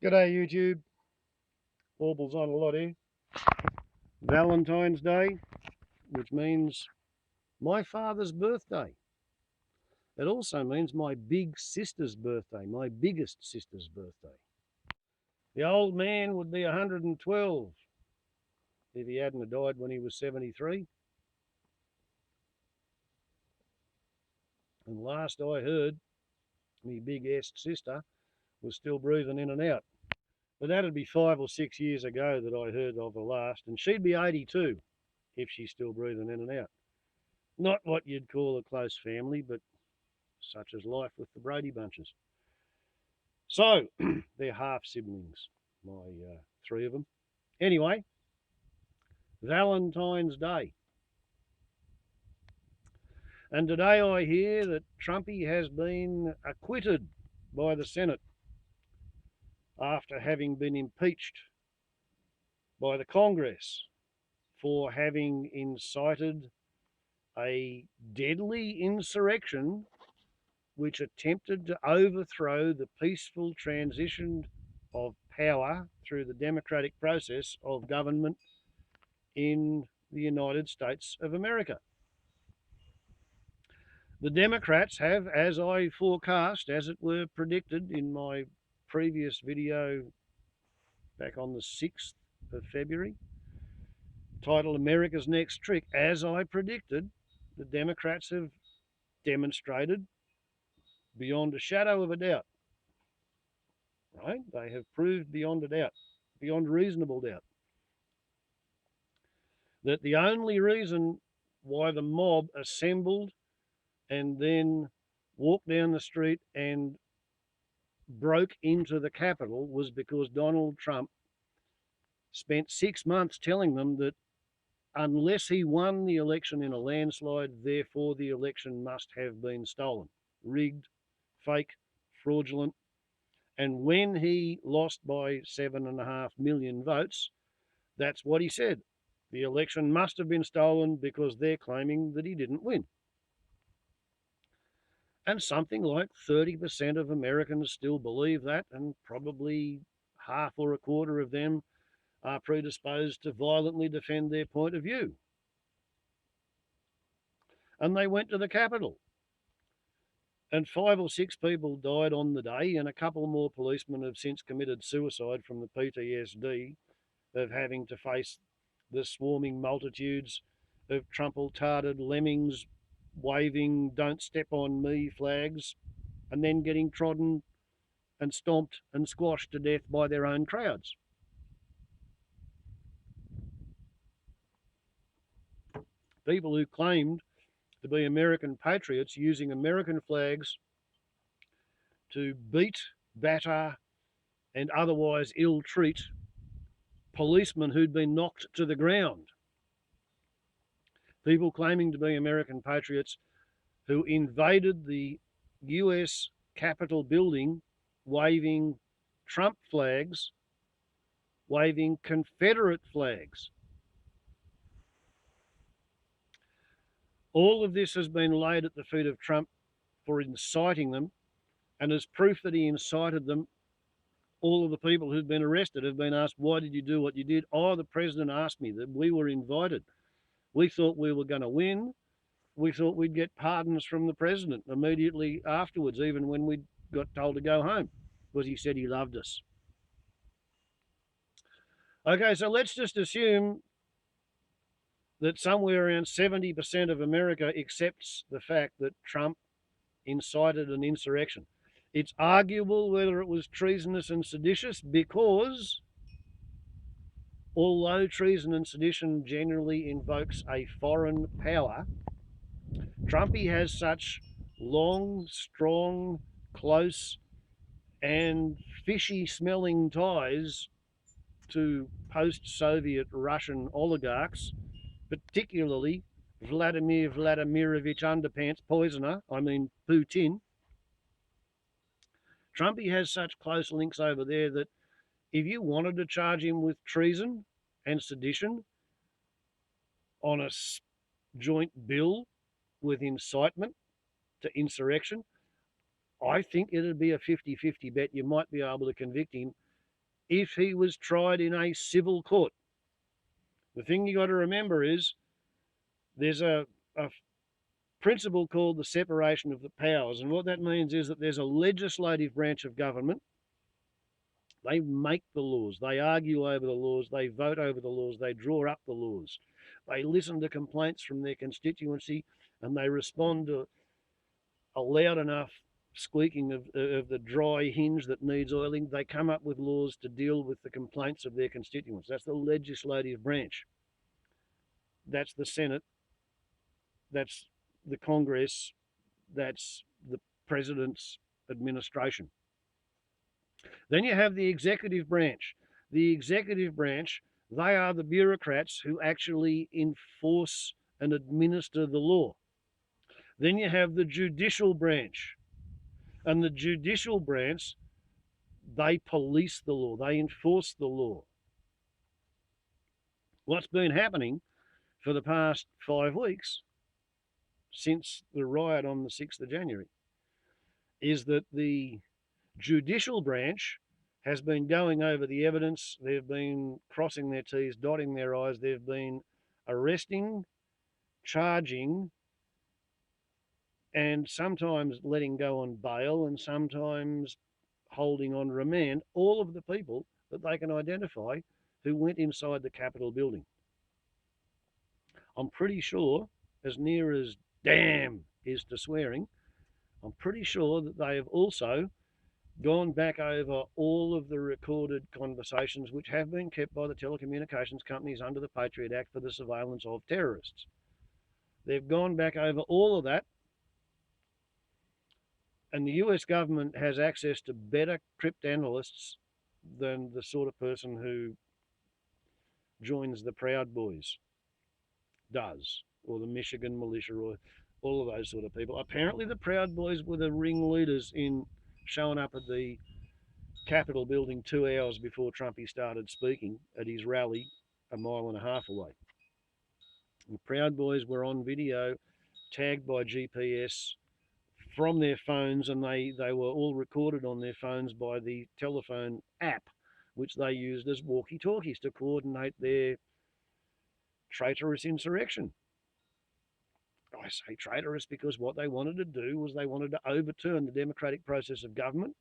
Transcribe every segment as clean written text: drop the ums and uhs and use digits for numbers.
G'day YouTube, Warbles on a lot here. Valentine's Day, which means my father's birthday. It also means my big sister's birthday, my biggest sister's birthday. The old man would be 112 if he hadn't died when he was 73. And last I heard, my big-est sister was still breathing in and out. But that'd be 5 or 6 years ago that I heard of her last, and she'd be 82 if she's still breathing in and out. Not what you'd call a close family, but such as life with the Brady bunches. So they're half siblings, my three of them. Anyway, Valentine's Day. And today I hear that Trumpy has been acquitted by the Senate after having been impeached by the Congress for having incited a deadly insurrection which attempted to overthrow the peaceful transition of power through the democratic process of government in the United States of America. The Democrats have, as I forecast, as it were predicted in my previous video back on the 6th of February, titled America's Next Trick, as I predicted, the Democrats have demonstrated beyond a shadow of a doubt, right? They have proved beyond a doubt, beyond reasonable doubt, that the only reason why the mob assembled and then walked down the street and broke into the Capitol was because Donald Trump spent 6 months telling them that unless he won the election in a landslide, therefore the election must have been stolen, rigged, fake, fraudulent. And when he lost by 7.5 million votes, that's what he said. The election must have been stolen because they're claiming that he didn't win. And something like 30% of Americans still believe that, and probably half or a quarter of them are predisposed to violently defend their point of view. And they went to the Capitol. And 5 or 6 people died on the day, and a couple more policemen have since committed suicide from the PTSD of having to face the swarming multitudes of trample-tarded lemmings waving "Don't step on me" flags and then getting trodden and stomped and squashed to death by their own crowds. People who claimed to be American patriots using American flags to beat, batter, and otherwise ill-treat policemen who'd been knocked to the ground. People claiming to be American patriots who invaded the US Capitol building waving Trump flags, waving Confederate flags. All of this has been laid at the feet of Trump for inciting them, and as proof that he incited them, all of the people who've been arrested have been asked, why did you do what you did? Oh, the president asked me. That we were invited. We thought we were going to win. We thought we'd get pardons from the president immediately afterwards, even when we got told to go home, because he said he loved us. Okay, so let's just assume that somewhere around 70% of America accepts the fact that Trump incited an insurrection. It's arguable whether it was treasonous and seditious, because although treason and sedition generally invokes a foreign power, Trumpy has such long, strong, close, and fishy smelling ties to post-Soviet Russian oligarchs, particularly Vladimir Vladimirovich Underpants Poisoner, Putin. Trumpy has such close links over there that if you wanted to charge him with treason and sedition on a joint bill with incitement to insurrection, I think it'd be a 50-50 bet you might be able to convict him if he was tried in a civil court. The thing you got to remember is there's a principle called the separation of the powers. And what that means is that there's a legislative branch of government. They make the laws, they argue over the laws, they vote over the laws, they draw up the laws. They listen to complaints from their constituency and they respond to a loud enough squeaking of the dry hinge that needs oiling. They come up with laws to deal with the complaints of their constituents. That's the legislative branch. That's the Senate. That's the Congress. That's the president's administration. Then you have the executive branch. The executive branch, they are the bureaucrats who actually enforce and administer the law. Then you have the judicial branch. And the judicial branch, they police the law, they enforce the law. What's been happening for the past 5 weeks since the riot on the 6th of January is that the judicial branch has been going over the evidence. They've been crossing their T's, dotting their I's. They've been arresting, charging, and sometimes letting go on bail and sometimes holding on remand all of the people that they can identify who went inside the Capitol building. I'm pretty sure, as near as damn is to swearing, I'm pretty sure that they have also gone back over all of the recorded conversations which have been kept by the telecommunications companies under the Patriot Act for the surveillance of terrorists. They've gone back over all of that, and the US government has access to better cryptanalysts than the sort of person who joins the Proud Boys does, or the Michigan militia, or all of those sort of people. Apparently the Proud Boys were the ringleaders in showing up at the Capitol building 2 hours before Trumpy started speaking at his rally a mile and a half away. The Proud Boys were on video, tagged by GPS from their phones, and they were all recorded on their phones by the telephone app, which they used as walkie-talkies to coordinate their traitorous insurrection. I say traitorous because what they wanted to do was they wanted to overturn the democratic process of government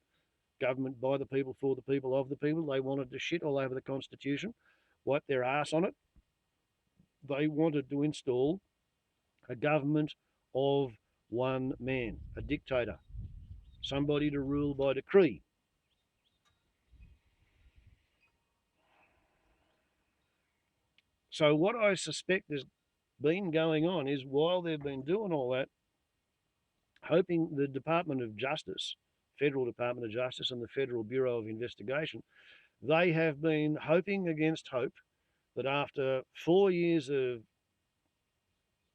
by the people, for the people, of the people. They wanted to shit all over the Constitution, wipe their ass on it. They wanted to install a government of one man, a dictator, somebody to rule by decree. So what I suspect has been going on is, while they've been doing all that, hoping the Department of Justice, Federal Department of Justice and the Federal Bureau of Investigation, they have been hoping against hope that after 4 years of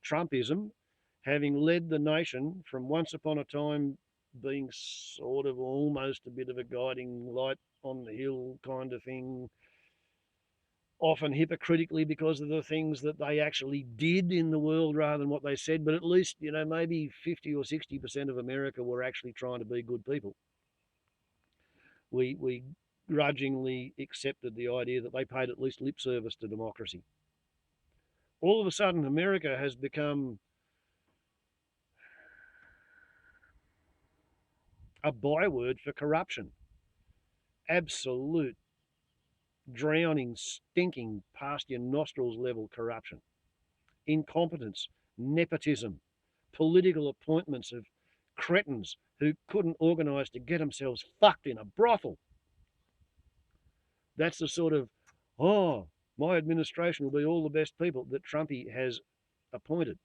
Trumpism, having led the nation from once upon a time being sort of almost a bit of a guiding light on the hill kind of thing, often hypocritically because of the things that they actually did in the world rather than what they said, but at least, maybe 50 or 60% of America were actually trying to be good people. We grudgingly accepted the idea that they paid at least lip service to democracy. All of a sudden, America has become a byword for corruption. Absolute, drowning, stinking, past your nostrils level corruption. Incompetence, nepotism, political appointments of cretins who couldn't organise to get themselves fucked in a brothel. That's the sort of, my administration will be all the best people that Trumpy has appointed.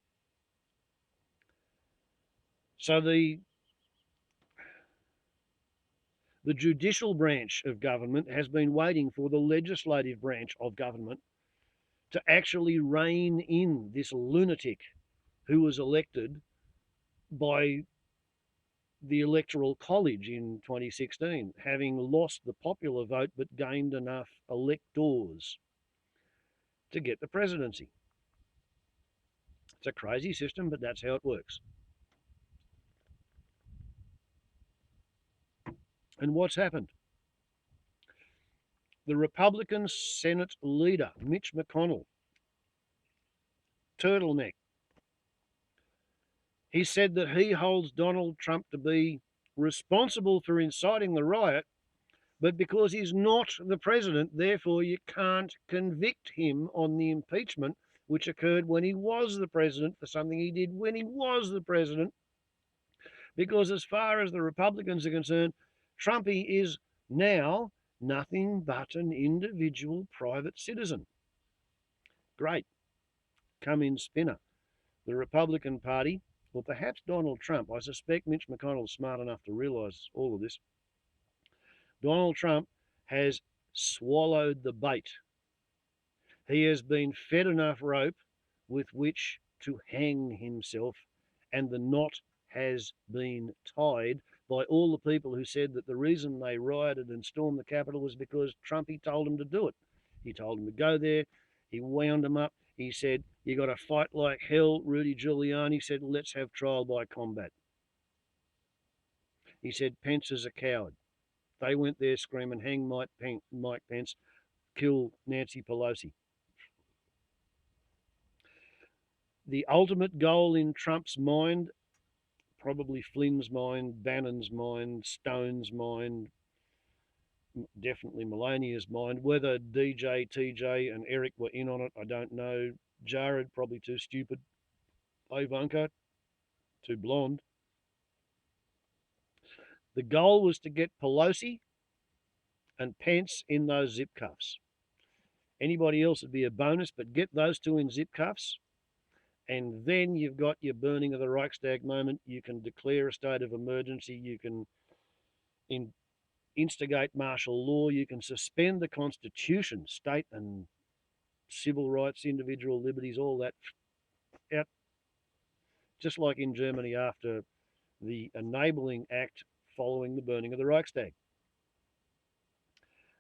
So the judicial branch of government has been waiting for the legislative branch of government to actually rein in this lunatic who was elected by the Electoral College in 2016, having lost the popular vote but gained enough electors to get the presidency. It's a crazy system, but that's how it works. And what's happened? The Republican Senate leader, Mitch McConnell, turtleneck, he said that he holds Donald Trump to be responsible for inciting the riot, but because he's not the president, therefore you can't convict him on the impeachment which occurred when he was the president for something he did when he was the president. Because as far as the Republicans are concerned, Trumpy is now nothing but an individual private citizen. Great. Come in, spinner. The Republican Party, or perhaps Donald Trump, I suspect Mitch McConnell's smart enough to realise all of this. Donald Trump has swallowed the bait. He has been fed enough rope with which to hang himself, and the knot has been tied by all the people who said that the reason they rioted and stormed the Capitol was because Trumpy told them to do it. He told them to go there. He wound them up. He said, you got to fight like hell. Rudy Giuliani said, let's have trial by combat. He said, Pence is a coward. They went there screaming, hang Mike Pence, kill Nancy Pelosi. The ultimate goal in Trump's mind, probably Flynn's mind, Bannon's mind, Stone's mind, definitely Melania's mind. Whether DJ, TJ, and Eric were in on it, I don't know. Jared, probably too stupid. Ivanka, too blonde. The goal was to get Pelosi and Pence in those zip cuffs. Anybody else would be a bonus, but get those two in zip cuffs, and then you've got your burning of the Reichstag moment. You can declare a state of emergency. You can instigate martial law. You can suspend the Constitution, state and civil rights, individual liberties, all that out. Just like in Germany after the Enabling Act following the burning of the Reichstag.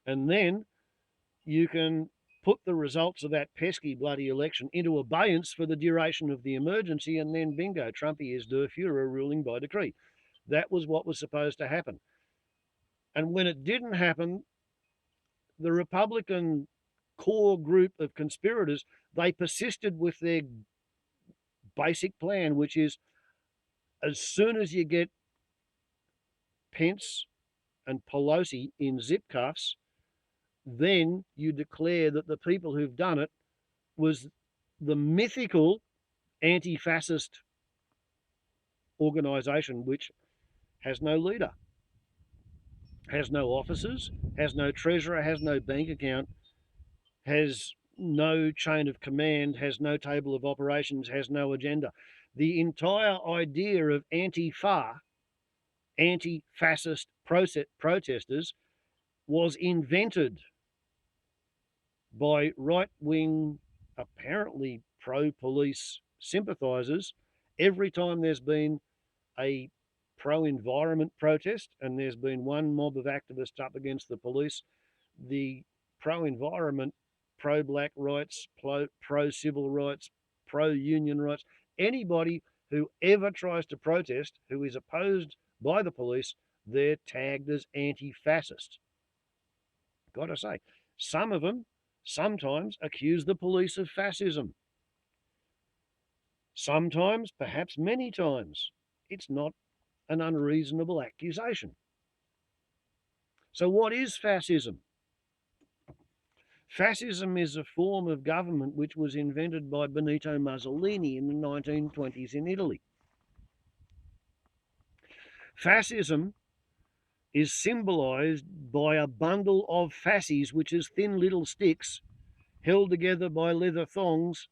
And then you can put the results of that pesky bloody election into abeyance for the duration of the emergency, and then bingo, Trumpy is Der Fuhrer, ruling by decree. That was what was supposed to happen. And when it didn't happen, the Republican core group of conspirators, they persisted with their basic plan, which is as soon as you get Pence and Pelosi in zip cuffs, then you declare that the people who've done it was the mythical anti-fascist organisation which has no leader, has no officers, has no treasurer, has no bank account, has no chain of command, has no table of operations, has no agenda. The entire idea of anti-fa, anti-fascist protesters, was invented by right-wing, apparently pro-police sympathisers every time there's been a pro-environment protest and there's been one mob of activists up against the police. The pro-environment, pro-black rights, pro-civil rights, pro-union rights, anybody who ever tries to protest who is opposed by the police, they're tagged as anti-fascist. Got to say, some of them sometimes accuse the police of fascism. Sometimes, perhaps many times, it's not an unreasonable accusation. So what is fascism? Fascism is a form of government which was invented by Benito Mussolini in the 1920s in Italy. Fascism is symbolised by a bundle of fasces, which is thin little sticks held together by leather thongs,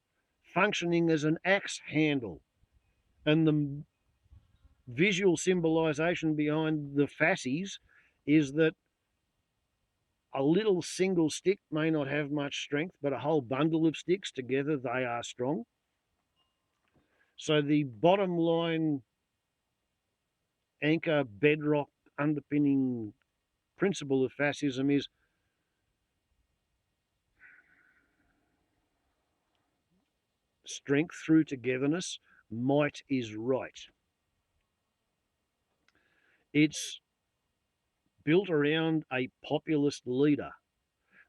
functioning as an axe handle. And the visual symbolisation behind the fasces is that a little single stick may not have much strength, but a whole bundle of sticks together, they are strong. So the bottom line anchor, bedrock, underpinning principle of fascism is strength through togetherness, might is right. It's built around a populist leader.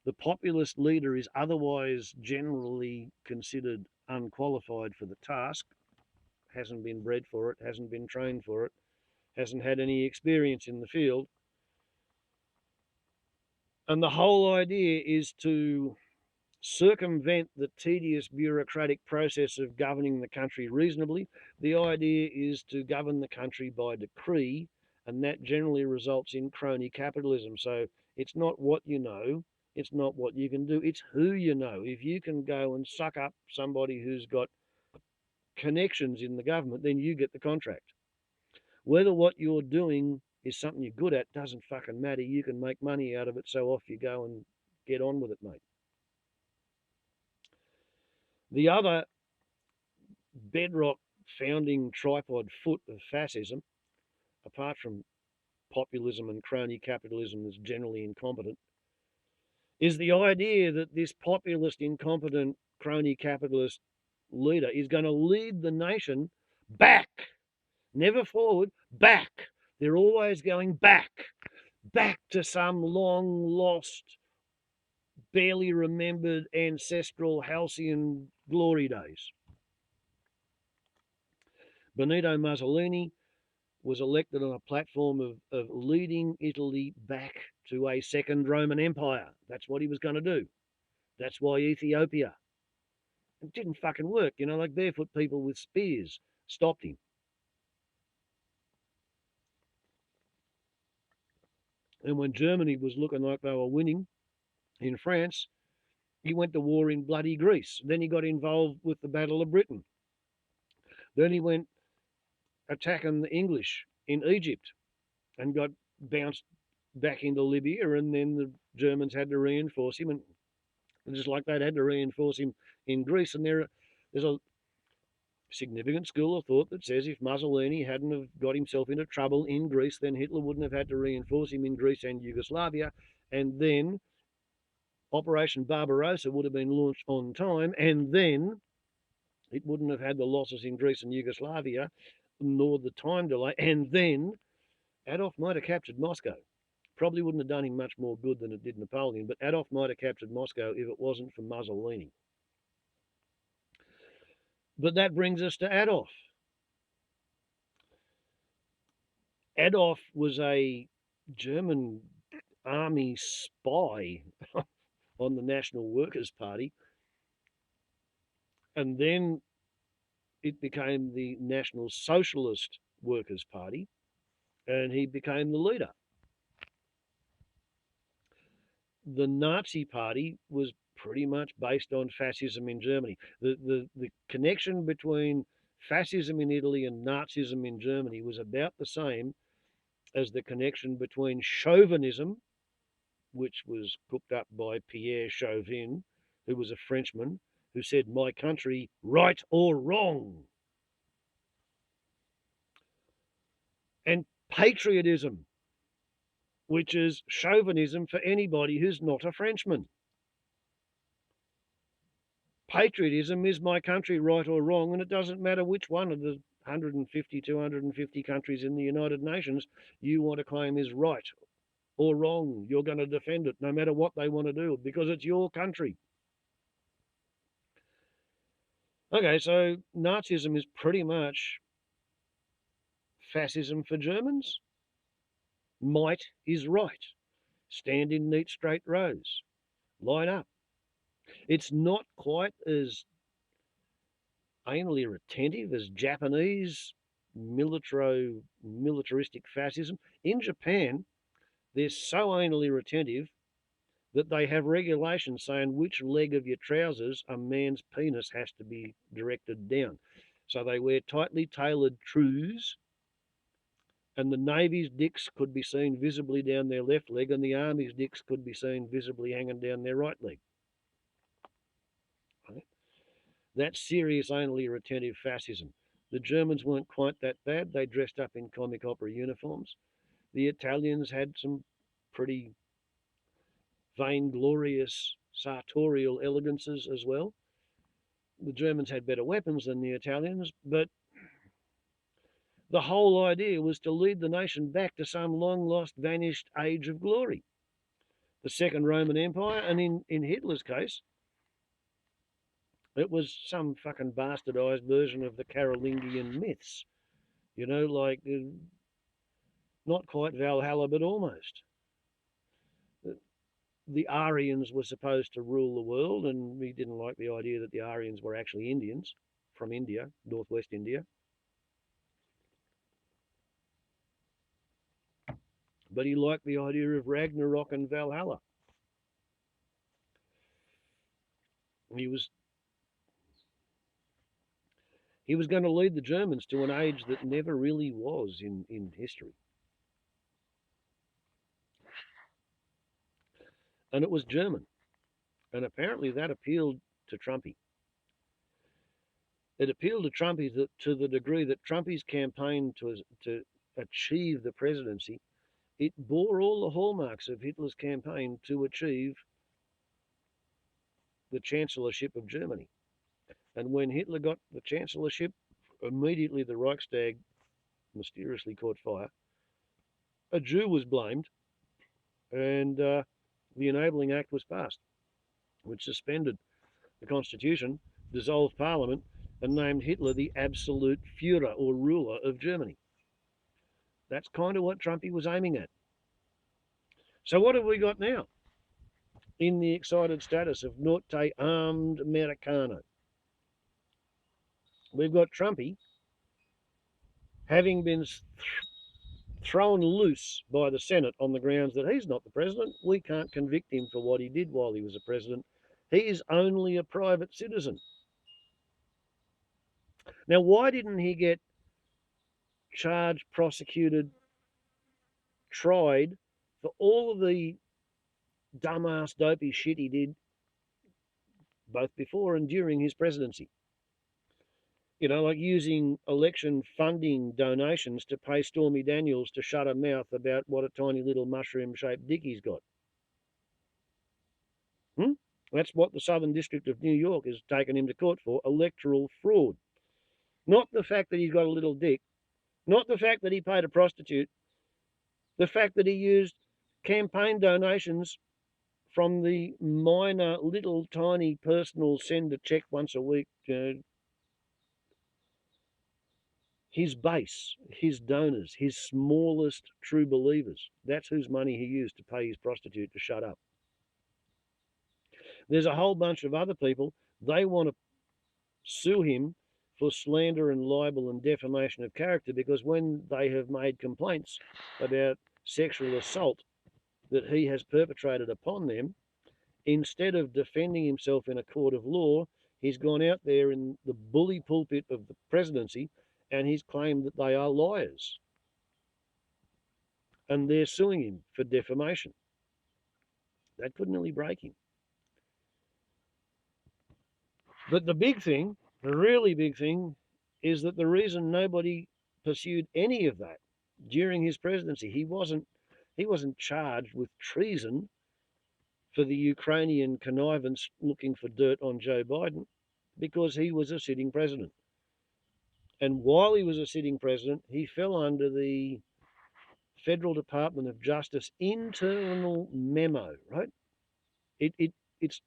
The populist leader is otherwise generally considered unqualified for the task, hasn't been bred for it, hasn't been trained for it, hasn't had any experience in the field. And the whole idea is to circumvent the tedious bureaucratic process of governing the country reasonably. The idea is to govern the country by decree, and that generally results in crony capitalism. So it's not what you know, it's not what you can do, it's who you know. If you can go and suck up somebody who's got connections in the government, then you get the contract. Whether what you're doing is something you're good at doesn't fucking matter. You can make money out of it, so off you go and get on with it, mate. The other bedrock founding tripod foot of fascism, apart from populism and crony capitalism that's generally incompetent, is the idea that this populist, incompetent, crony capitalist leader is going to lead the nation back, never forward, back. They're always going back to some long lost, barely remembered ancestral halcyon glory days. Benito Mussolini was elected on a platform of leading Italy back to a second Roman Empire. That's what he was going to do. That's why Ethiopia. It didn't fucking work, like barefoot people with spears stopped him. And when Germany was looking like they were winning in France, he went to war in bloody Greece. Then he got involved with the Battle of Britain. Then he went attacking the English in Egypt and got bounced back into Libya, and then the Germans had to reinforce him, and just like that, had to reinforce him in Greece. And there's a significant school of thought that says if Mussolini hadn't have got himself into trouble in Greece, then Hitler wouldn't have had to reinforce him in Greece and Yugoslavia, and then Operation Barbarossa would have been launched on time, and then it wouldn't have had the losses in Greece and Yugoslavia, nor the time delay, and then Adolf might have captured Moscow. Probably wouldn't have done him much more good than it did Napoleon, but Adolf might have captured Moscow if it wasn't for Mussolini. But that brings us to Adolf. Adolf was a German army spy on the National Workers' Party, and then it became the National Socialist Workers' Party, and he became the leader. The Nazi Party was pretty much based on fascism in Germany. The connection between fascism in Italy and Nazism in Germany was about the same as the connection between chauvinism, which was cooked up by Pierre Chauvin, who was a Frenchman, who said, "My country, right or wrong," and patriotism, which is chauvinism for anybody who's not a Frenchman. Patriotism is my country, right or wrong, and it doesn't matter which one of the 150, 250 countries in the United Nations you want to claim is right or wrong. You're going to defend it no matter what they want to do because it's your country. Okay, so Nazism is pretty much fascism for Germans. Might is right. Stand in neat straight rows. Line up. It's not quite as anally retentive as Japanese militaristic fascism. In Japan, they're so anally retentive that they have regulations saying which leg of your trousers a man's penis has to be directed down. So they wear tightly tailored trews, and the Navy's dicks could be seen visibly down their left leg, and the Army's dicks could be seen visibly hanging down their right leg. Right? That's serious anally retentive fascism. The Germans weren't quite that bad. They dressed up in comic opera uniforms. The Italians had some pretty vainglorious sartorial elegances as well. The Germans had better weapons than the Italians, but the whole idea was to lead the nation back to some long lost, vanished age of glory. the Second Roman Empire, and in Hitler's case, it was some fucking bastardized version of the Carolingian myths. You know, like not quite Valhalla, but almost. The Aryans were supposed to rule the world, and he didn't like the idea that the Aryans were actually Indians from India, northwest India. But he liked the idea of Ragnarok and Valhalla. He was going to lead the Germans to an age that never really was in history. And it was German. And apparently that appealed to Trumpy. It appealed to Trumpy to the degree that Trumpy's campaign to achieve the presidency, it bore all the hallmarks of Hitler's campaign to achieve the chancellorship of Germany. And when Hitler got the chancellorship, immediately the Reichstag mysteriously caught fire. A Jew was blamed, and the Enabling Act was passed, which suspended the constitution, dissolved parliament, and named Hitler the absolute Führer or ruler of Germany. That's kind of what Trumpy was aiming at. So what have we got now in the excited status of Norte armed Americano? We've got Trumpy having been thrown loose by the Senate on the grounds that he's not the president. We can't convict him for what he did while he was a president. He is only a private citizen. Now, why didn't he get charged, prosecuted, tried for all of the dumbass, dopey shit he did both before and during his presidency? You know, like using election funding donations to pay Stormy Daniels to shut her mouth about what a tiny little mushroom-shaped dick he's got. That's what the Southern District of New York has taken him to court for, electoral fraud. Not the fact that he's got a little dick, not the fact that he paid a prostitute, the fact that he used campaign donations from the minor, little, tiny personal send a check once a week, his base, his donors, his smallest true believers. That's whose money he used to pay his prostitute to shut up. There's a whole bunch of other people. They want to sue him for slander and libel and defamation of character because when they have made complaints about sexual assault that he has perpetrated upon them, instead of defending himself in a court of law, he's gone out there in the bully pulpit of the presidency and he's claimed that they are liars. And they're suing him for defamation. That could nearly break him. But the big thing, the really big thing, is that the reason nobody pursued any of that during his presidency, he wasn't charged with treason for the Ukrainian connivance looking for dirt on Joe Biden because he was a sitting president. And while he was a sitting president, he fell under the Federal Department of Justice internal memo, right? It's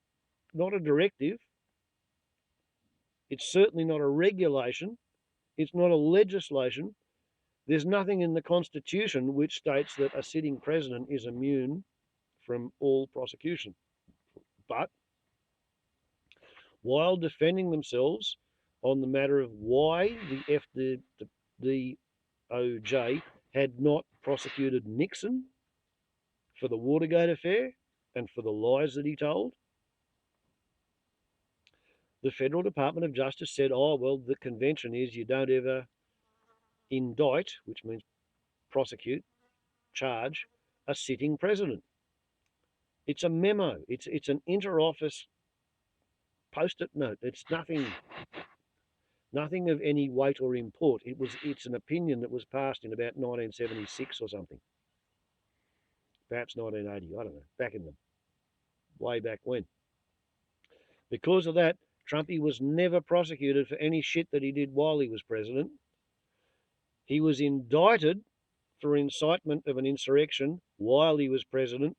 not a directive. It's certainly not a regulation. It's not a legislation. There's nothing in the Constitution which states that a sitting president is immune from all prosecution. But while defending themselves on the matter of why the DOJ had not prosecuted Nixon for the Watergate affair and for the lies that he told, the Federal Department of Justice said, oh, well, the convention is you don't ever indict, which means prosecute, charge a sitting president. It's a memo. It's an inter-office post-it note. It's nothing of any weight or import. It's an opinion that was passed in about 1976 or something. Perhaps 1980, I don't know, way back when. Because of that, Trumpy was never prosecuted for any shit that he did while he was president. He was indicted for incitement of an insurrection while he was president,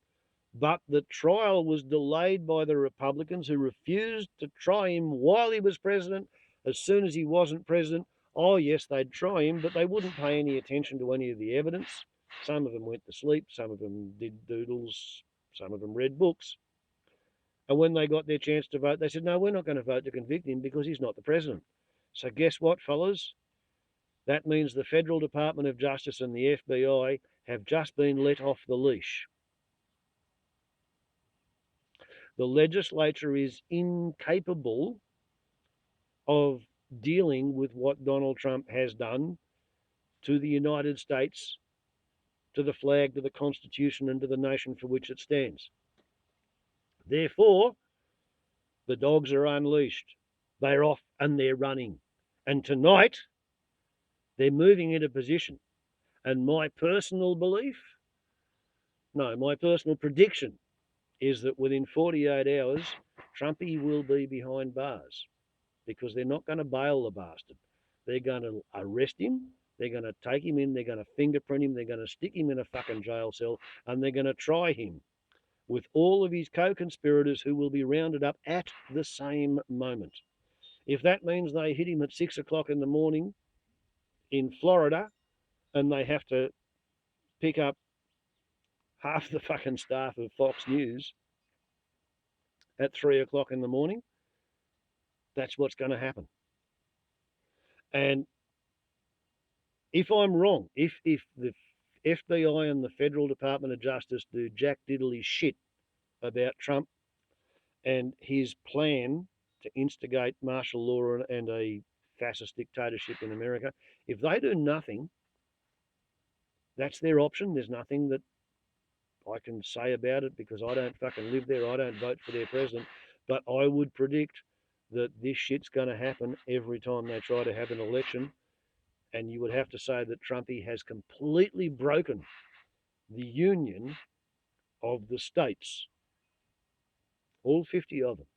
But the trial was delayed by the Republicans, who refused to try him while he was president. As soon as he wasn't president, oh yes, they'd try him, but they wouldn't pay any attention to any of the evidence. Some of them went to sleep, some of them did doodles, some of them read books. And when they got their chance to vote, they said, no, we're not going to vote to convict him because he's not the president. So guess what, fellas? That means the Federal Department of Justice and the FBI have just been let off the leash. The legislature is incapable of dealing with what Donald Trump has done to the United States, to the flag, to the Constitution, and to the nation for which it stands. Therefore, the dogs are unleashed. They're off and they're running. And tonight, they're moving into position. And my personal prediction is that within 48 hours, Trumpy will be behind bars, because they're not going to bail the bastard. They're going to arrest him. They're going to take him in. They're going to fingerprint him. They're going to stick him in a fucking jail cell, and they're going to try him with all of his co-conspirators, who will be rounded up at the same moment. If that means they hit him at 6 o'clock in the morning in Florida, and they have to pick up half the fucking staff of Fox News at 3 o'clock in the morning, that's what's going to happen. And if I'm wrong, if the FBI and the Federal Department of Justice do jack diddly shit about Trump and his plan to instigate martial law and a fascist dictatorship in America, if they do nothing, that's their option. There's nothing that I can say about it, because I don't fucking live there. I don't vote for their president. But I would predict that this shit's going to happen every time they try to have an election. And you would have to say that Trumpy has completely broken the union of the states, all 50 of them.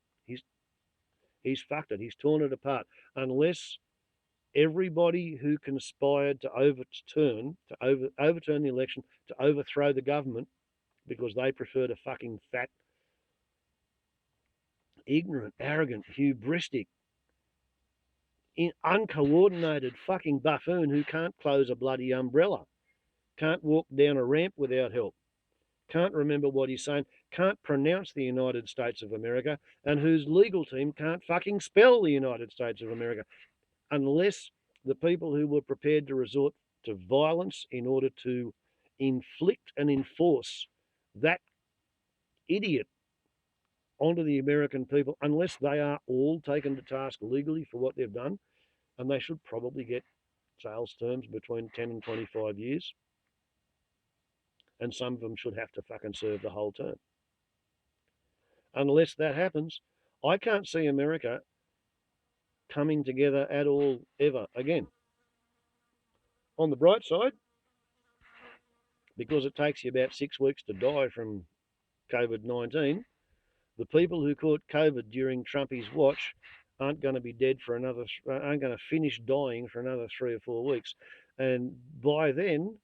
He's fucked it. He's torn it apart. Unless everybody who conspired to overturn the election, to overthrow the government, because they preferred a fucking fat, ignorant, arrogant, hubristic, uncoordinated fucking buffoon who can't close a bloody umbrella, can't walk down a ramp without help, can't remember what he's saying, can't pronounce the United States of America, and whose legal team can't fucking spell the United States of America. Unless the people who were prepared to resort to violence in order to inflict and enforce that idiot onto the American people, unless they are all taken to task legally for what they've done, and they should probably get sales terms between 10 and 25 years, and some of them should have to fucking serve the whole term. Unless that happens, I can't see America coming together at all, ever again. On the bright side, because it takes you about 6 weeks to die from COVID-19, the people who caught COVID during Trumpy's watch aren't going to be dead for aren't going to finish dying for another 3 or 4 weeks. And by then,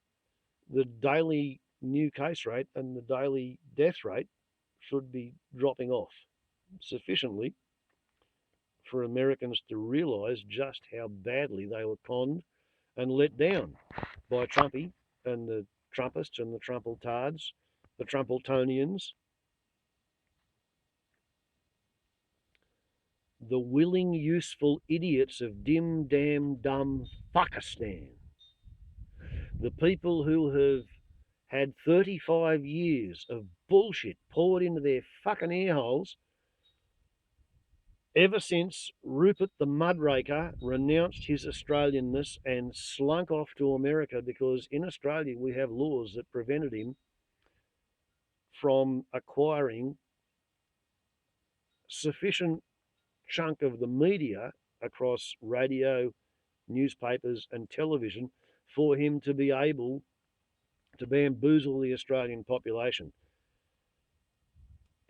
the daily new case rate and the daily death rate should be dropping off sufficiently for Americans to realise just how badly they were conned and let down by Trumpy and the Trumpists and the Trumpletards, the Trumpletonians, the willing, useful idiots of dim, damn, dumb Fuckistan. The people who have had 35 years of bullshit poured into their fucking ear holes ever since Rupert the Mudraker renounced his Australianness and slunk off to America, because in Australia we have laws that prevented him from acquiring sufficient chunk of the media across radio, newspapers and television for him to be able to bamboozle the Australian population.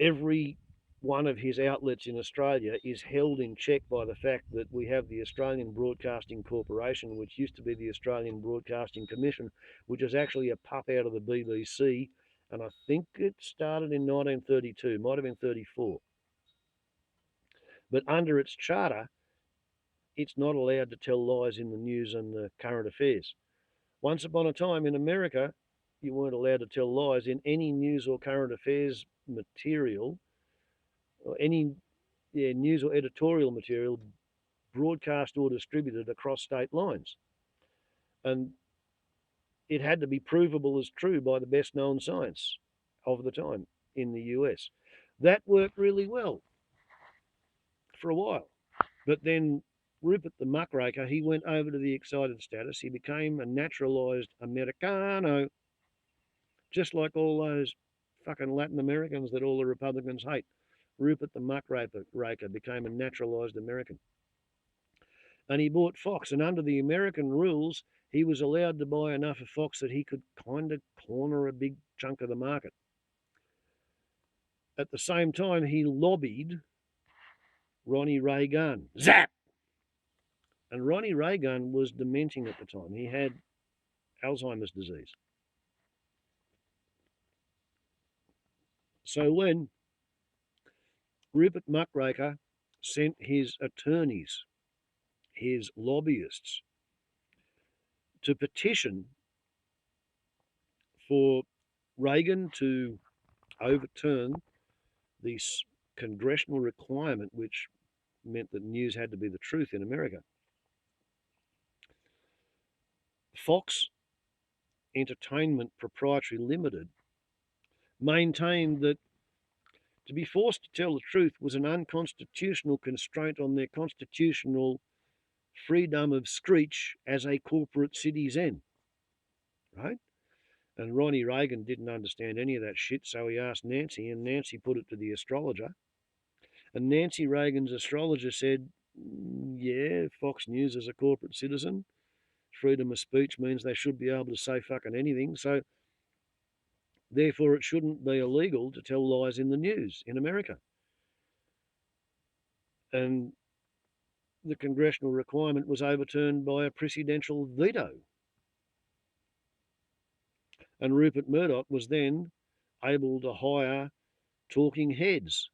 Every one of his outlets in Australia is held in check by the fact that we have the Australian Broadcasting Corporation, which used to be the Australian Broadcasting Commission, which is actually a pup out of the BBC And I think it started in 1932, might have been 34. But under its charter, it's not allowed to tell lies in the news and the current affairs. Once upon a time in America, you weren't allowed to tell lies in any news or current affairs material or any news or editorial material broadcast or distributed across state lines. And it had to be provable as true by the best known science of the time in the US. That worked really well for a while. But then Rupert the muckraker, he went over to the excited status. He became a naturalized Americano, just like all those fucking Latin Americans that all the Republicans hate. Rupert the muckraker became a naturalized American. And he bought Fox. And under the American rules, he was allowed to buy enough of Fox that he could kind of corner a big chunk of the market. At the same time, he lobbied Ronnie Reagan. Zap! And Ronnie Reagan was dementing at the time. He had Alzheimer's disease. So when Rupert Muckraker sent his attorneys, his lobbyists, to petition for Reagan to overturn this congressional requirement, which meant that news had to be the truth in America, Fox Entertainment Proprietary Limited maintained that to be forced to tell the truth was an unconstitutional constraint on their constitutional freedom of speech as a corporate citizen, right? And Ronnie Reagan didn't understand any of that shit, so he asked Nancy, and Nancy put it to the astrologer. And Nancy Reagan's astrologer said, yeah, Fox News is a corporate citizen. Freedom of speech means they should be able to say fucking anything. So therefore, it shouldn't be illegal to tell lies in the news in America. And the congressional requirement was overturned by a presidential veto. And Rupert Murdoch was then able to hire talking heads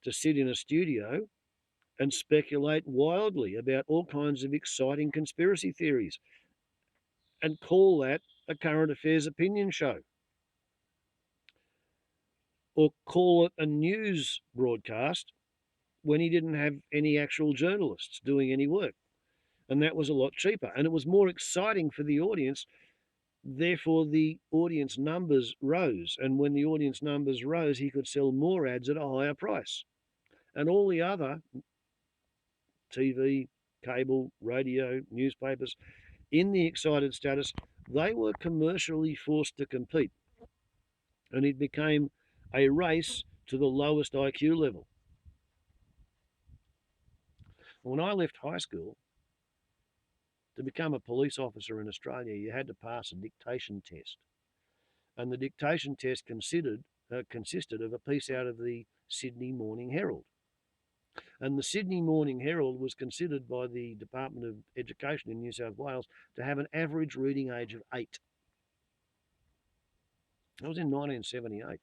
to sit in a studio and speculate wildly about all kinds of exciting conspiracy theories and call that a current affairs opinion show or call it a news broadcast when he didn't have any actual journalists doing any work. And that was a lot cheaper. And it was more exciting for the audience. Therefore, the audience numbers rose. And when the audience numbers rose, he could sell more ads at a higher price. And all the other TV, cable, radio, newspapers in the excited status, they were commercially forced to compete. And it became a race to the lowest IQ level. When I left high school, to become a police officer in Australia, you had to pass a dictation test. And the dictation test consisted of a piece out of the Sydney Morning Herald. And the Sydney Morning Herald was considered by the Department of Education in New South Wales to have an average reading age of 8. That was in 1978.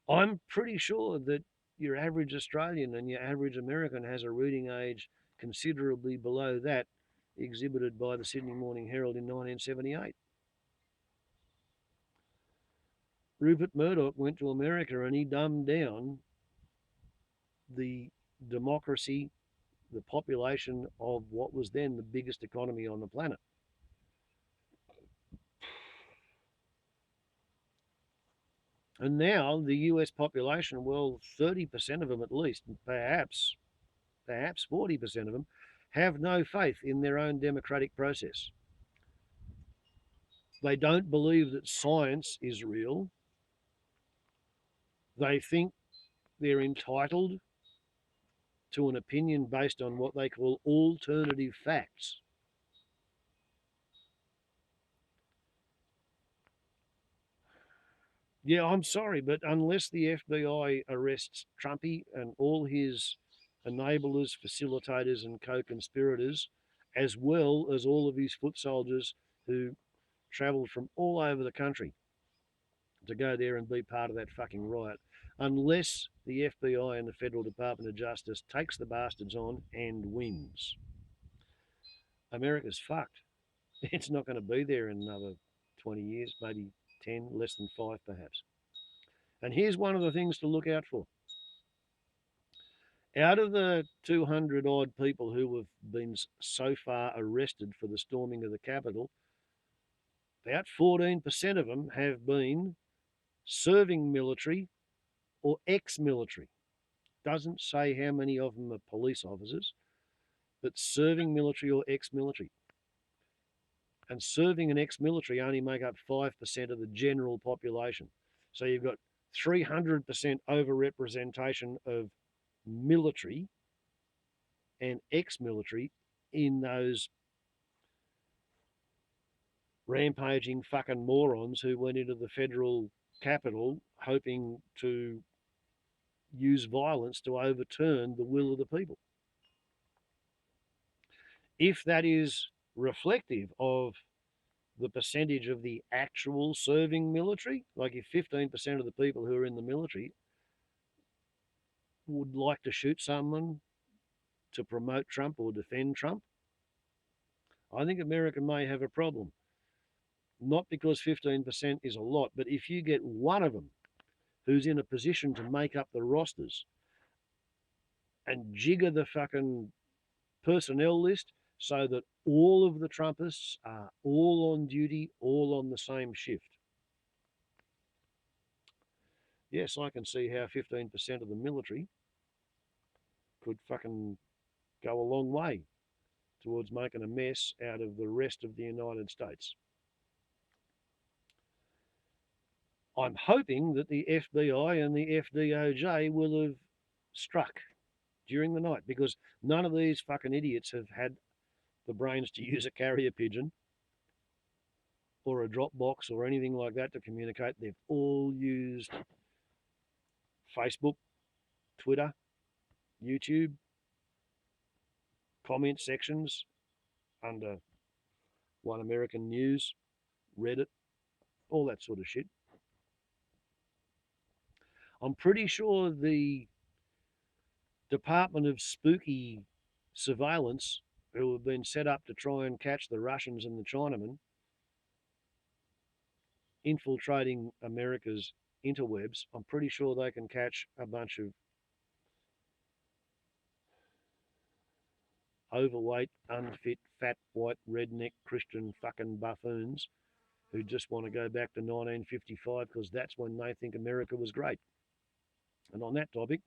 I'm pretty sure that your average Australian and your average American has a reading age considerably below that exhibited by the Sydney Morning Herald in 1978. Rupert Murdoch went to America and he dumbed down the democracy, the population of what was then the biggest economy on the planet. And now the US population, well, 30% of them at least, perhaps 40% of them, have no faith in their own democratic process. They don't believe that science is real. They think they're entitled to an opinion based on what they call alternative facts. Yeah, I'm sorry, but unless the FBI arrests Trumpy and all his enablers, facilitators, and co conspirators, as well as all of his foot soldiers who travelled from all over the country to go there and be part of that fucking riot unless the FBI and the Federal Department of Justice takes the bastards on and wins. America's fucked. It's not going to be there in another 20 years, maybe 10, less than 5 perhaps. And here's one of the things to look out for. Out of the 200 odd people who have been so far arrested for the storming of the Capitol, about 14% of them have been serving military or ex-military. Doesn't say how many of them are police officers, but serving military or ex-military. And serving and ex-military only make up 5% of the general population. So you've got 300% overrepresentation of military and ex-military in those rampaging fucking morons who went into the federal capital hoping to use violence to overturn the will of the people. If that is reflective of the percentage of the actual serving military, like if 15% of the people who are in the military would like to shoot someone to promote Trump or defend Trump, I think America may have a problem. Not because 15% is a lot, but if you get one of them who's in a position to make up the rosters and jigger the fucking personnel list so that all of the Trumpists are all on duty, all on the same shift. Yes, I can see how 15% of the military could fucking go a long way towards making a mess out of the rest of the United States. I'm hoping that the FBI and the FDOJ will have struck during the night because none of these fucking idiots have had the brains to use a carrier pigeon or a Dropbox or anything like that to communicate. They've all used Facebook, Twitter, YouTube, comment sections under One American News, Reddit, all that sort of shit. I'm pretty sure the Department of Spooky Surveillance, who have been set up to try and catch the Russians and the Chinamen infiltrating America's interwebs, I'm pretty sure they can catch a bunch of overweight, unfit, fat, white, redneck, Christian fucking buffoons who just want to go back to 1955 because that's when they think America was great. And on that topic,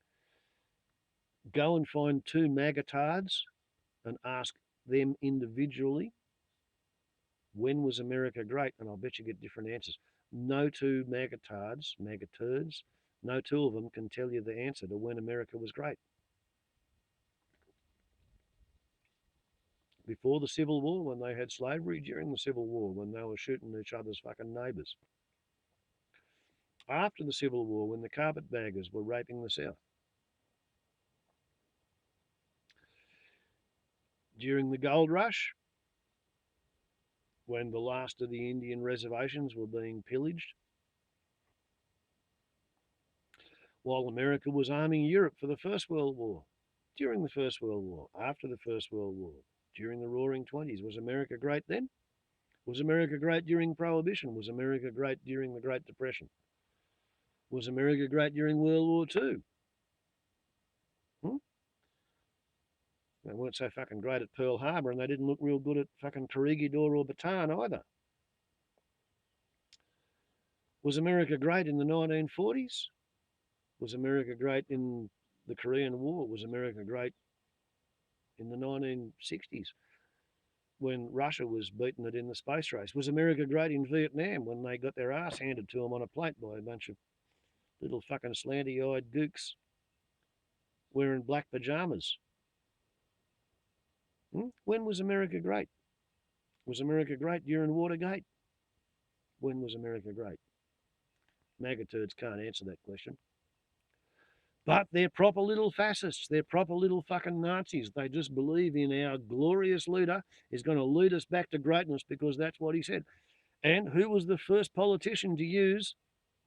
go and find 2 magatards and ask them individually, when was America great? And I'll bet you get different answers. No 2 magatards, no 2 of them can tell you the answer to when America was great. Before the Civil War, when they had slavery, during the Civil War, when they were shooting each other's fucking neighbours. After the Civil War, when the carpetbaggers were raping the South. During the gold rush, when the last of the Indian reservations were being pillaged, while America was arming Europe for the First World War, during the First World War, after the First World War, during the Roaring Twenties. Was America great then? Was America great during Prohibition? Was America great during the Great Depression? Was America great during World War II? They weren't so fucking great at Pearl Harbor, and they didn't look real good at fucking Corregidor or Bataan either. Was America great in the 1940s? Was America great in the Korean War? Was America great in the 1960s when Russia was beating it in the space race? Was America great in Vietnam when they got their ass handed to them on a plate by a bunch of little fucking slanty-eyed gooks wearing black pajamas? When was America great? Was America great during Watergate? When was America great? MAGA turds can't answer that question. But they're proper little fascists. They're proper little fucking Nazis. They just believe in our glorious leader is going to lead us back to greatness because that's what he said. And who was the first politician to use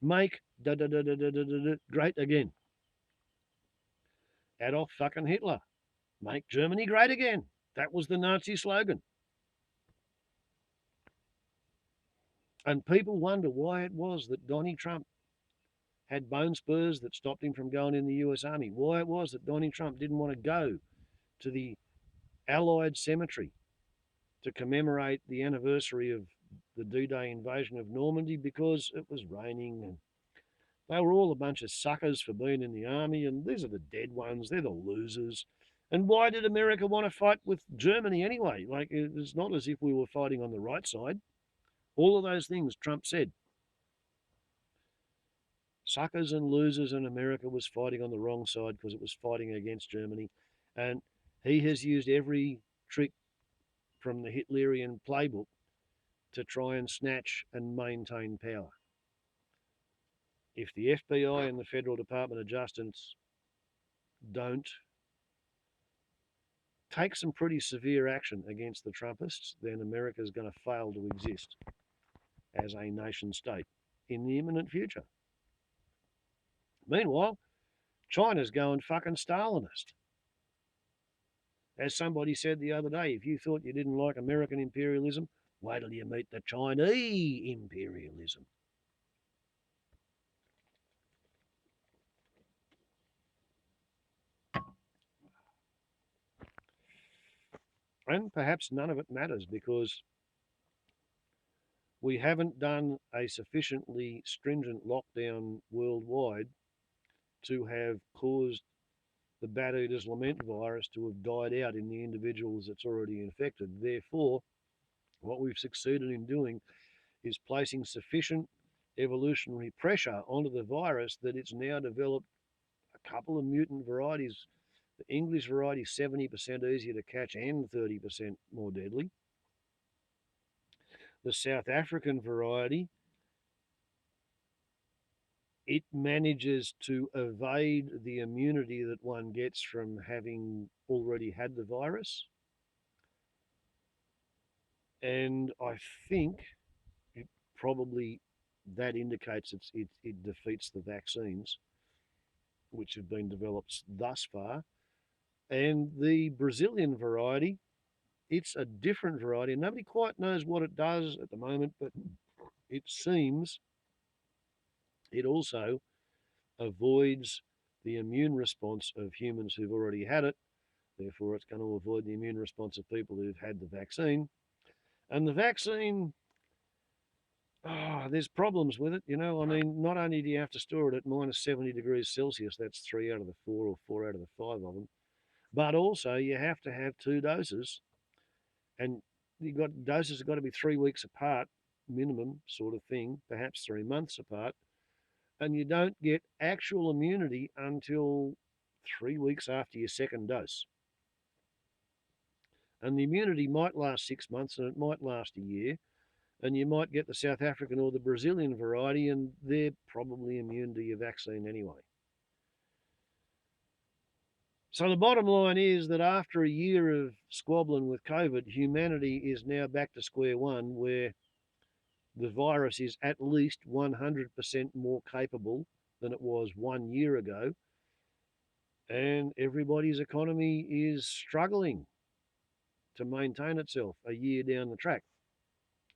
Make great again. Adolf fucking Hitler. Make Germany great again. That was the Nazi slogan. And people wonder why it was that Donnie Trump had bone spurs that stopped him from going in the US Army. Why it was that Donnie Trump didn't want to go to the Allied cemetery to commemorate the anniversary of the D-Day invasion of Normandy, because it was raining and they were all a bunch of suckers for being in the army, and these are the dead ones, they're the losers. And why did America want to fight with Germany anyway? Like, it's not as if we were fighting on the right side. All of those things Trump said. Suckers and losers, and America was fighting on the wrong side because it was fighting against Germany. And he has used every trick from the Hitlerian playbook to try and snatch and maintain power. If the FBI and the Federal Department of Justice don't take some pretty severe action against the Trumpists, then America is going to fail to exist as a nation state in the imminent future. Meanwhile, China's going fucking Stalinist. As somebody said the other day, if you thought you didn't like American imperialism, wait till you meet the Chinese imperialism. And perhaps none of it matters because we haven't done a sufficiently stringent lockdown worldwide to have caused the Bat Eaters Lament virus to have died out in the individuals that's already infected. Therefore, what we've succeeded in doing is placing sufficient evolutionary pressure onto the virus that it's now developed a couple of mutant varieties. The English variety is 70% easier to catch and 30% more deadly. The South African variety, it manages to evade the immunity that one gets from having already had the virus. And I think it probably that indicates it defeats the vaccines which have been developed thus far. And the Brazilian variety, it's a different variety, and nobody quite knows what it does at the moment, but it seems it also avoids the immune response of humans who've already had it. Therefore, it's going to avoid the immune response of people who've had the vaccine. And the vaccine, there's problems with it. I mean, not only do you have to store it at minus 70 degrees Celsius, that's 3 out of the 4 or 4 out of the 5 of them, but also you have to have 2 doses, and doses have got to be 3 weeks apart, minimum sort of thing, perhaps 3 months apart, and you don't get actual immunity until 3 weeks after your second dose. And the immunity might last 6 months and it might last a year, and you might get the South African or the Brazilian variety, and they're probably immune to your vaccine anyway. So the bottom line is that after a year of squabbling with COVID, humanity is now back to square one, where the virus is at least 100% more capable than it was 1 year ago, and everybody's economy is struggling to maintain itself a year down the track.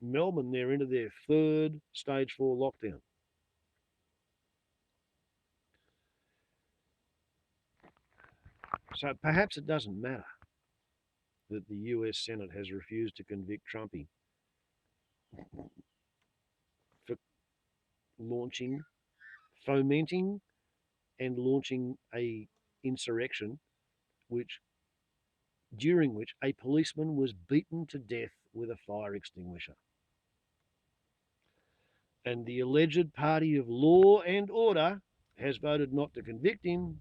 Melbourne, they're into their 3rd stage 4 lockdown. So perhaps it doesn't matter that the US Senate has refused to convict Trumpy for launching, fomenting and launching a insurrection during which a policeman was beaten to death with a fire extinguisher. And the alleged party of law and order has voted not to convict him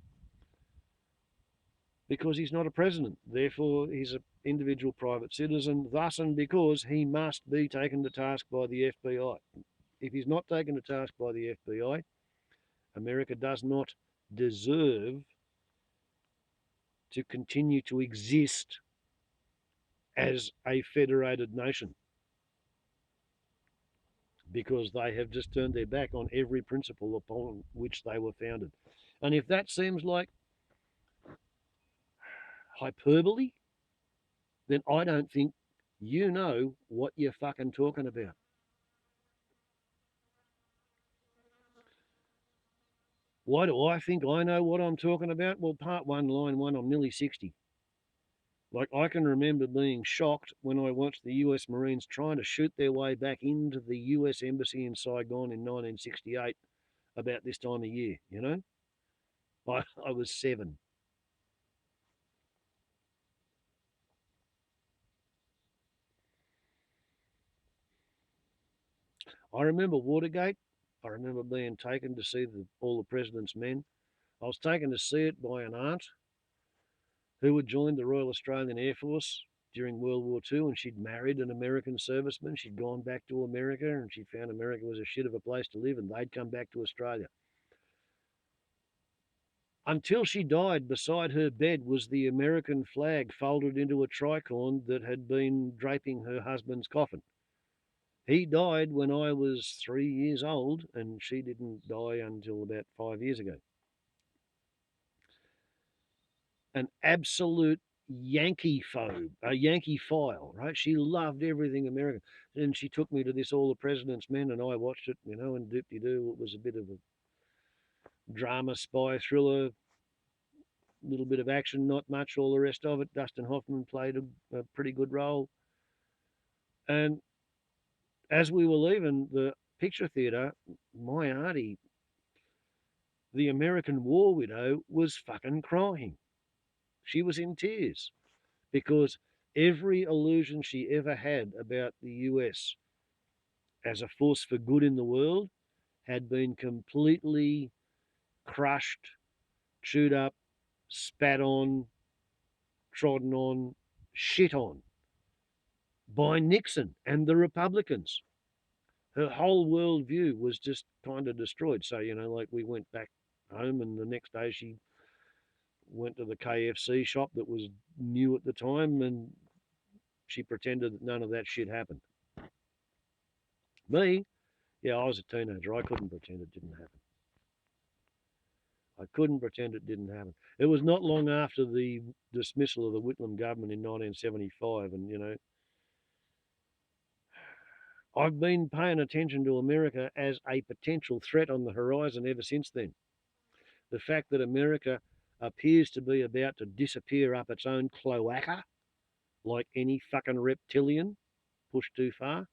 because he's not a president. Therefore, he's an individual private citizen, thus and because he must be taken to task by the FBI. If he's not taken to task by the FBI, America does not deserve to continue to exist as a federated nation. because they have just turned their back on every principle upon which they were founded. And if that seems like hyperbole, then I don't think you know what you're fucking talking about. Why do I think I know what I'm talking about? Well, part one, line one, I'm nearly 60. Like, I can remember being shocked when I watched the US Marines trying to shoot their way back into the US Embassy in Saigon in 1968 about this time of year, you know? I was 7. I remember Watergate. I remember being taken to see all the president's men. I was taken to see it by an aunt who had joined the Royal Australian Air Force during World War II, and she'd married an American serviceman. She'd gone back to America and she found America was a shit of a place to live, and they'd come back to Australia. Until she died, beside her bed was the American flag folded into a tricorn that had been draping her husband's coffin. He died when I was 3 years old, and she didn't die until about 5 years ago. An absolute Yankee phobe, a Yankee file, right? She loved everything American. And she took me to this All the President's Men, and I watched it, and doop-de-doo. It was a bit of a drama, spy thriller, little bit of action, not much, all the rest of it. Dustin Hoffman played a pretty good role. And as we were leaving the picture theatre, my auntie, the American war widow, was fucking crying. She was in tears because every illusion she ever had about the US as a force for good in the world had been completely crushed, chewed up, spat on, trodden on, shit on by Nixon and the Republicans. Her whole worldview was just kind of destroyed. So, like, we went back home, and the next day she went to the KFC shop that was new at the time, and she pretended that none of that shit happened. Me, yeah, I was a teenager. I couldn't pretend it didn't happen. I couldn't pretend it didn't happen. It was not long after the dismissal of the Whitlam government in 1975, and I've been paying attention to America as a potential threat on the horizon ever since then. The fact that America appears to be about to disappear up its own cloaca, like any fucking reptilian pushed too far,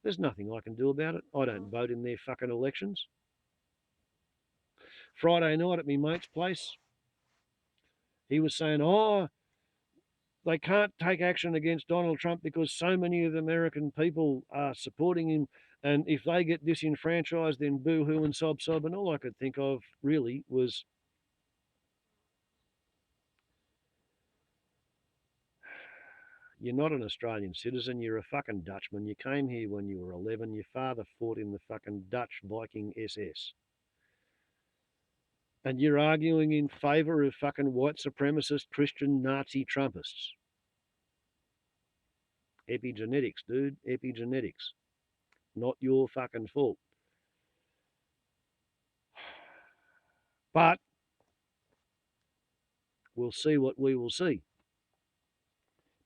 there's nothing I can do about it. I don't vote in their fucking elections. Friday night at my mate's place, he was saying, oh, they can't take action against Donald Trump because so many of the American people are supporting him. And if they get disenfranchised, then boo hoo and sob sob. And all I could think of really was, you're not an Australian citizen. You're a fucking Dutchman. You came here when you were 11. Your father fought in the fucking Dutch Viking SS. And you're arguing in favour of fucking white supremacist Christian Nazi Trumpists. Epigenetics, dude. Epigenetics. Not your fucking fault. But we'll see what we will see.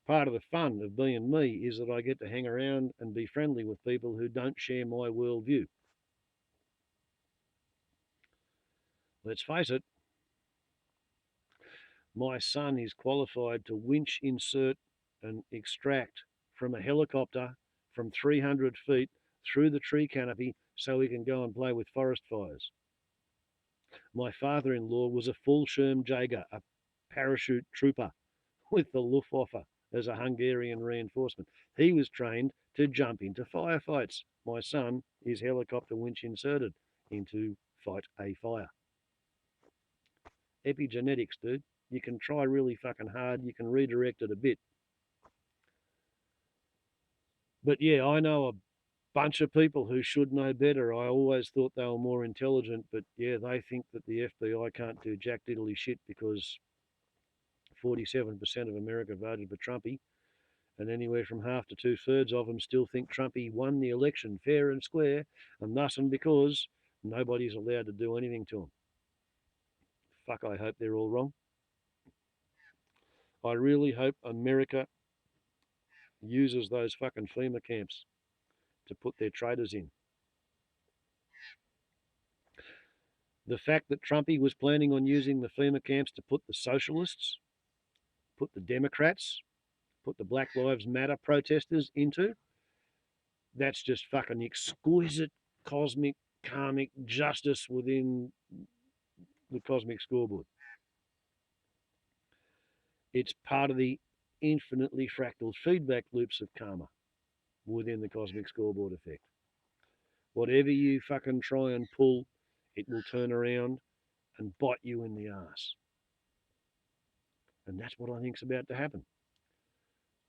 Part of the fun of being me is that I get to hang around and be friendly with people who don't share my worldview. Let's face it, my son is qualified to winch, insert, and extract from a helicopter from 300 feet through the tree canopy so he can go and play with forest fires. My father in law was a Fallschirmjäger, a parachute trooper with the Luftwaffe as a Hungarian reinforcement. He was trained to jump into firefights. My son is helicopter winch inserted into fight a fire. Epigenetics, dude. You can try really fucking hard. You can redirect it a bit. But yeah, I know a bunch of people who should know better. I always thought they were more intelligent, but yeah, they think that the FBI can't do jack diddly shit because 47% of America voted for Trumpy, And anywhere from half to 2/3 of them still think Trumpy won the election fair and square, and thus and because nobody's allowed to do anything to them. Fuck, I hope they're all wrong. I really hope America uses those fucking FEMA camps to put their traitors in. The fact that Trumpy was planning on using the FEMA camps to put the socialists, put the Democrats, put the Black Lives Matter protesters into, that's just fucking exquisite cosmic karmic justice within the cosmic scoreboard. It's part of the infinitely fractal feedback loops of karma within the cosmic scoreboard effect. Whatever you fucking try and pull, it will turn around and bite you in the ass. And that's what I think's about to happen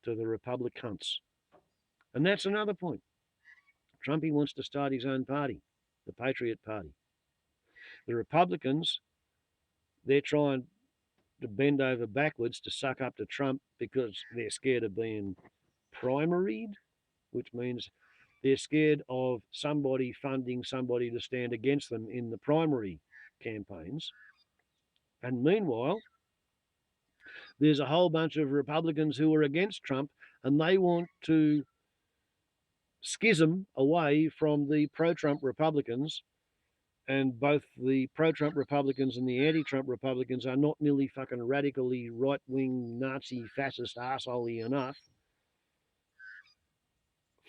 to the Republic cunts. And that's another point. Trumpy wants to start his own party, the Patriot Party. The Republicans, they're trying to bend over backwards to suck up to Trump because they're scared of being primaried, which means they're scared of somebody funding somebody to stand against them in the primary campaigns. And meanwhile, there's a whole bunch of Republicans who are against Trump and they want to schism away from the pro-Trump Republicans. And both the pro-Trump Republicans and the anti-Trump Republicans are not nearly fucking radically right-wing Nazi fascist arsehole enough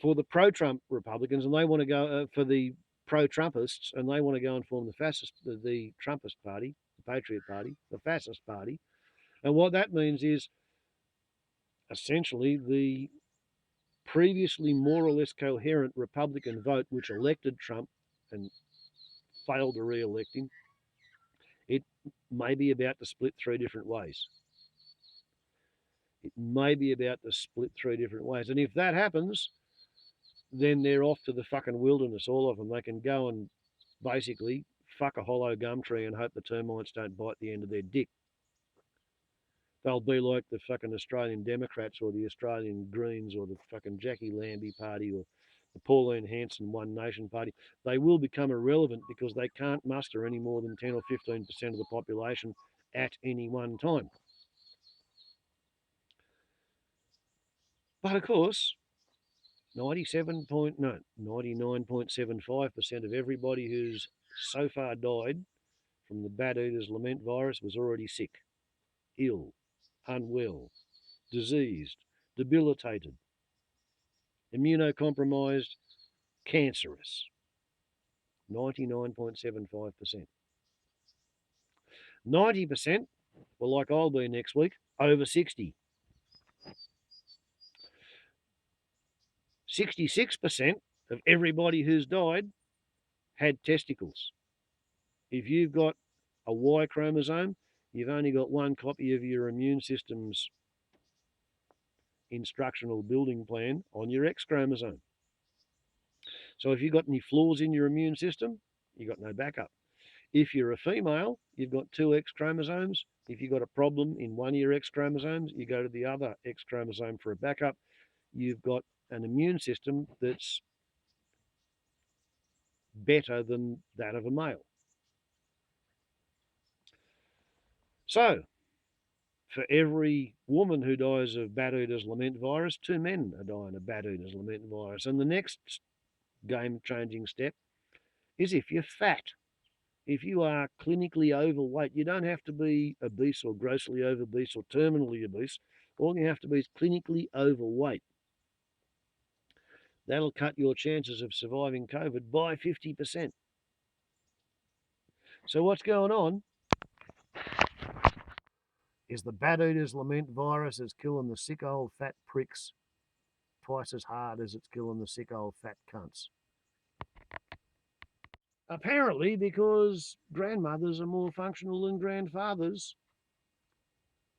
for the pro-Trump Republicans, and they want to go for the pro-Trumpists, and they want to go and form the Trumpist Party, the Patriot Party, the Fascist Party. And what that means is essentially the previously more or less coherent Republican vote, which elected Trump and failed to re-elect him, it may be about to split three different ways. It may be about to split three different ways. And if that happens, then they're off to the fucking wilderness, all of them. They can go and basically fuck a hollow gum tree and hope the termites don't bite the end of their dick. They'll be like the fucking Australian Democrats or the Australian Greens or the fucking Jackie Lambie Party or the Pauline Hanson One Nation Party. They will become irrelevant because they can't muster any more than 10 or 15% of the population at any one time. But of course, 99.75% of everybody who's so far died from the Bat Eaters Lament virus was already sick, ill, unwell, diseased, debilitated, immunocompromised, cancerous. 99.75%. 90%, well, like I'll be next week, over 60. 66% of everybody who's died had testicles. If you've got a Y chromosome, you've only got one copy of your immune system's instructional building plan on your X chromosome. So if you've got any flaws in your immune system, you've got no backup. If you're a female, you've got two X chromosomes. If you've got a problem in one of your X chromosomes, you go to the other X chromosome for a backup. You've got an immune system that's better than that of a male. So, for every woman who dies of Bat Eaters Lament virus, 2 men are dying of Bat Eaters Lament virus. And the next game-changing step is if you're fat. If you are clinically overweight, you don't have to be obese or grossly obese or terminally obese. All you have to be is clinically overweight. That'll cut your chances of surviving COVID by 50%. So what's going on is the Bat Eaters Lament virus is killing the sick old fat pricks twice as hard as it's killing the sick old fat cunts. Apparently because grandmothers are more functional than grandfathers.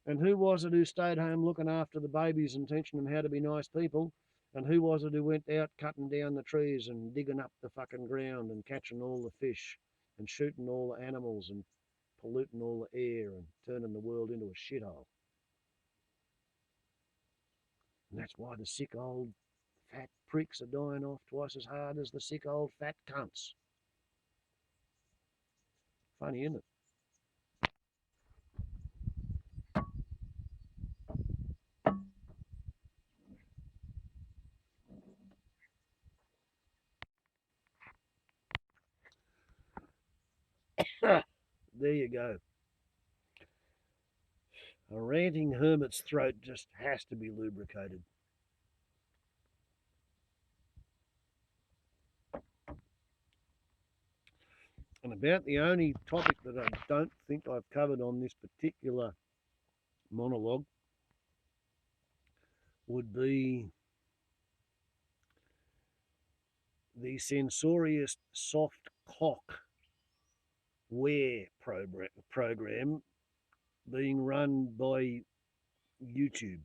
And who was it who stayed home looking after the babies and teaching them how to be nice people? And who was it who went out cutting down the trees and digging up the fucking ground and catching all the fish and shooting all the animals and polluting all the air and turning the world into a shithole? And that's why the sick old fat pricks are dying off twice as hard as the sick old fat cunts. Funny, isn't it? There you go. A ranting hermit's throat just has to be lubricated. And about the only topic that I don't think I've covered on this particular monologue would be the censorious soft cock wear program being run by YouTube.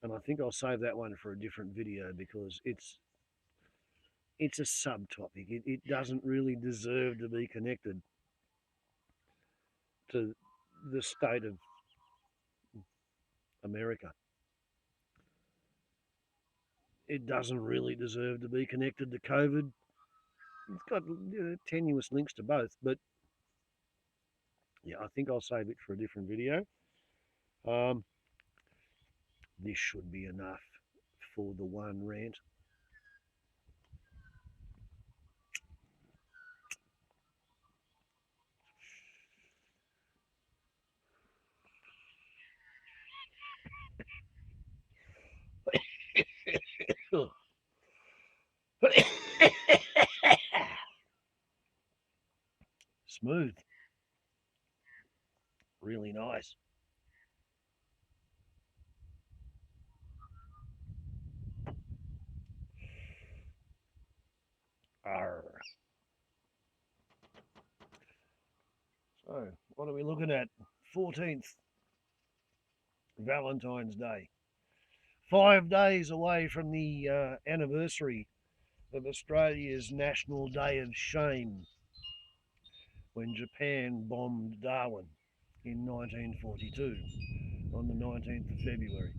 And I think I'll save that one for a different video because it's a subtopic. It doesn't really deserve to be connected to the state of America. It doesn't really deserve to be connected to COVID. It's got tenuous links to both, but yeah, I think I'll save it for a different video. This should be enough for the one rant. Smooth. Really nice. Arr. So, what are we looking at? 14th, Valentine's Day. 5 days away from the anniversary of Australia's National Day of Shame when Japan bombed Darwin in 1942 on the 19th of February.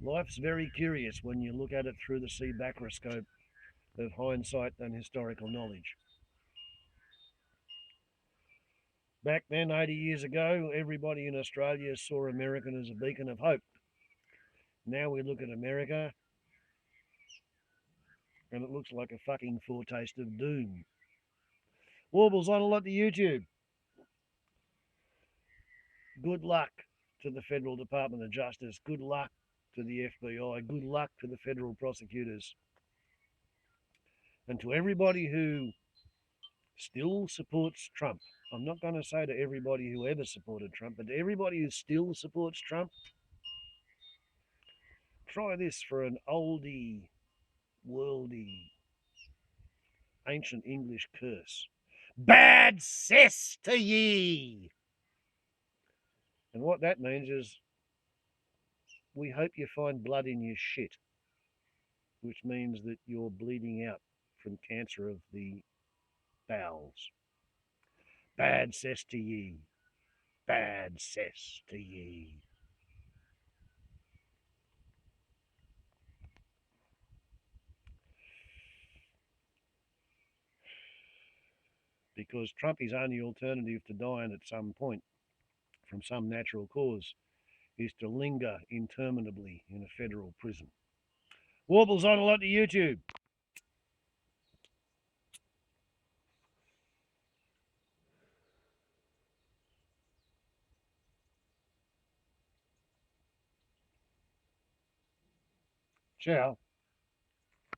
Life's very curious when you look at it through the C-backroscope of hindsight and historical knowledge. Back then, 80 years ago, everybody in Australia saw America as a beacon of hope. Now we look at America and it looks like a fucking foretaste of doom. Warbles on a lot to YouTube. Good luck to the Federal Department of Justice. Good luck to the FBI. Good luck to the federal prosecutors. And to everybody who still supports Trump. I'm not going to say to everybody who ever supported Trump, but to everybody who still supports Trump, try this for an oldie, worldy, ancient English curse. Bad cess to ye! And what that means is, we hope you find blood in your shit, which means that you're bleeding out from cancer of the bowels. Bad cess to ye. Bad cess to ye. Because Trumpy's only alternative to dying at some point from some natural cause is to linger interminably in a federal prison. Warbles on a lot to YouTube. Ciao.